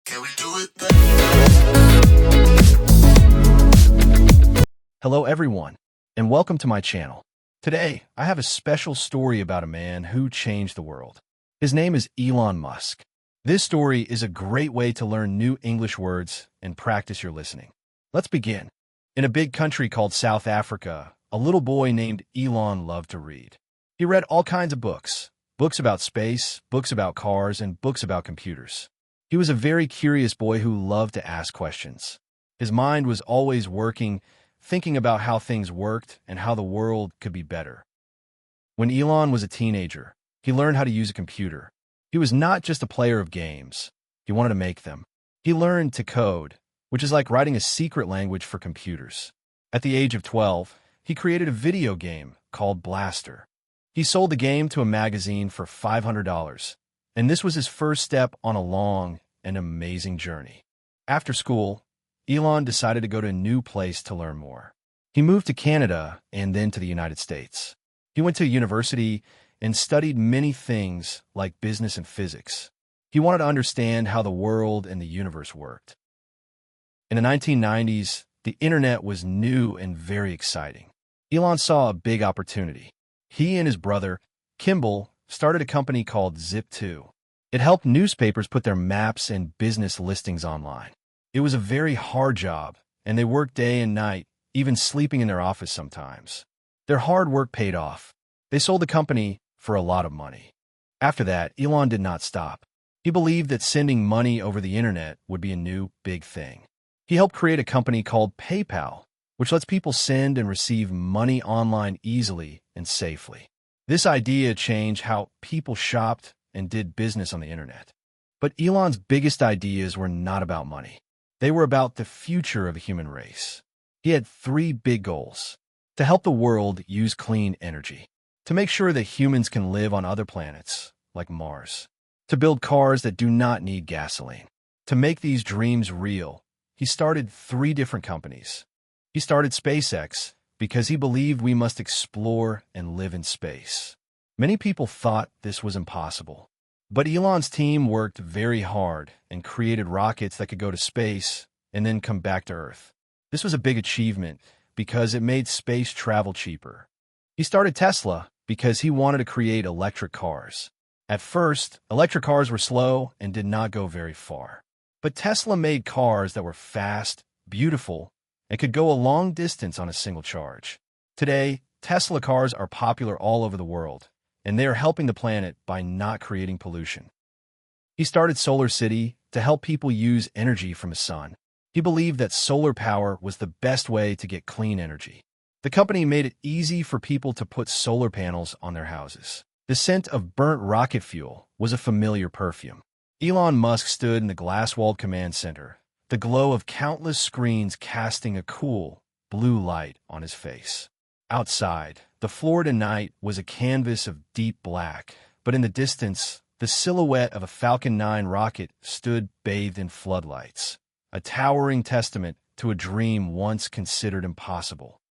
Can we do it? Hello everyone, and welcome to my channel. Today, I have a special story about a man who changed the world. His name is Elon Musk. This story is a great way to learn new English words and practice your listening. Let's begin. In a big country called South Africa, a little boy named Elon loved to read. He read all kinds of books about space, books about cars, and books about computers. He was a very curious boy who loved to ask questions. His mind was always working, thinking about how things worked and how the world could be better. When Elon was a teenager, he learned how to use a computer. He was not just a player of games. He wanted to make them. He learned to code, which is like writing a secret language for computers. At the age of 12, he created a video game called Blaster. He sold the game to a magazine for $500, and this was his first step on a long and amazing journey. After school, Elon decided to go to a new place to learn more. He moved to Canada and then to the United States. He went to university and studied many things like business and physics. He wanted to understand how the world and the universe worked. In the 1990s, the internet was new and very exciting. Elon saw a big opportunity. He and his brother, Kimball, started a company called Zip2. It helped newspapers put their maps and business listings online. It was a very hard job, and they worked day and night, even sleeping in their office sometimes. Their hard work paid off. They sold the company for a lot of money. After that, Elon did not stop. He believed that sending money over the internet would be a new big thing. He helped create a company called PayPal, which lets people send and receive money online easily and safely. This idea changed how people shopped and did business on the internet. But Elon's biggest ideas were not about money. They were about the future of the human race. He had three big goals: to help the world use clean energy, to make sure that humans can live on other planets, like Mars, to build cars that do not need gasoline. To make these dreams real, he started 3 different companies. He started SpaceX because he believed we must explore and live in space. Many people thought this was impossible. But Elon's team worked very hard and created rockets that could go to space and then come back to Earth. This was a big achievement because it made space travel cheaper. He started Tesla because he wanted to create electric cars. At first, electric cars were slow and did not go very far. But Tesla made cars that were fast, beautiful, and could go a long distance on a single charge. Today, Tesla cars are popular all over the world, and they are helping the planet by not creating pollution. He started Solar City to help people use energy from the sun. He believed that solar power was the best way to get clean energy. The company made it easy for people to put solar panels on their houses. The scent of burnt rocket fuel was a familiar perfume. Elon Musk stood in the glass-walled command center, the glow of countless screens casting a cool, blue light on his face. Outside, the Florida night was a canvas of deep black, but in the distance, the silhouette of a Falcon 9 rocket stood bathed in floodlights, a towering testament to a dream once considered impossible.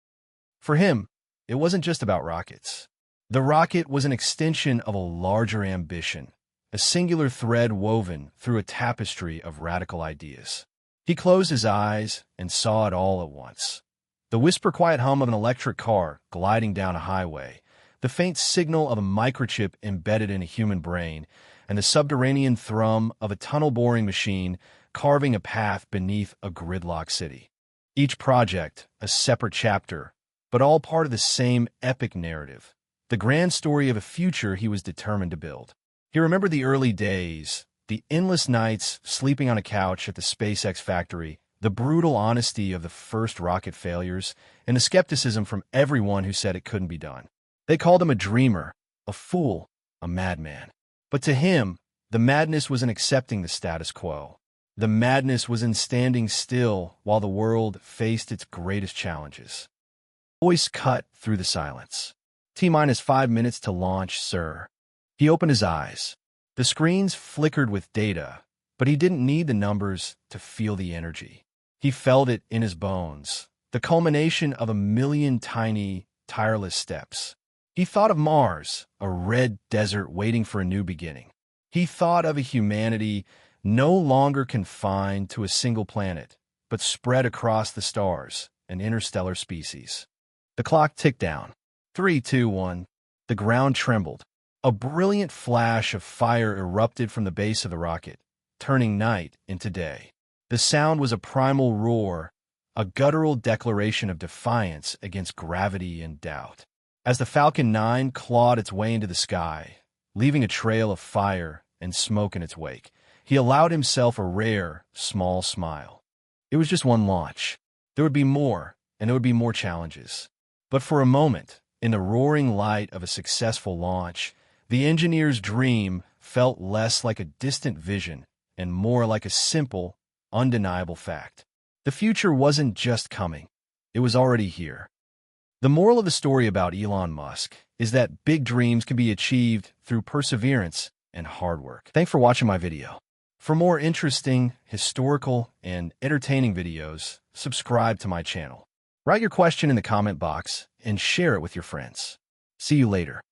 For him, it wasn't just about rockets. The rocket was an extension of a larger ambition, a singular thread woven through a tapestry of radical ideas. He closed his eyes and saw it all at once. The whisper-quiet hum of an electric car gliding down a highway, the faint signal of a microchip embedded in a human brain, and the subterranean thrum of a tunnel-boring machine carving a path beneath a gridlock city. Each project, a separate chapter, but all part of the same epic narrative, the grand story of a future he was determined to build. He remembered the early days, the endless nights sleeping on a couch at the SpaceX factory, the brutal honesty of the first rocket failures, and the skepticism from everyone who said it couldn't be done. They called him a dreamer, a fool, a madman. But to him, the madness was in accepting the status quo. The madness was in standing still while the world faced its greatest challenges. Voice cut through the silence. T-minus 5 minutes to launch, sir. He opened his eyes. The screens flickered with data, but he didn't need the numbers to feel the energy. He felt it in his bones, the culmination of 1,000,000 tiny, tireless steps. He thought of Mars, a red desert waiting for a new beginning. He thought of a humanity no longer confined to a single planet, but spread across the stars and interstellar species. The clock ticked down. 3, 2, 1. The ground trembled. A brilliant flash of fire erupted from the base of the rocket, turning night into day. The sound was a primal roar, a guttural declaration of defiance against gravity and doubt. As the Falcon 9 clawed its way into the sky, leaving a trail of fire and smoke in its wake, he allowed himself a rare, small smile. It was just one launch. There would be more, and there would be more challenges. But for a moment, in the roaring light of a successful launch, the engineer's dream felt less like a distant vision and more like a simple, undeniable fact. The future wasn't just coming. It was already here. The moral of the story about Elon Musk is that big dreams can be achieved through perseverance and hard work. Thanks for watching my video. For more interesting, historical, and entertaining videos, subscribe to my channel. Write your question in the comment box and share it with your friends. See you later.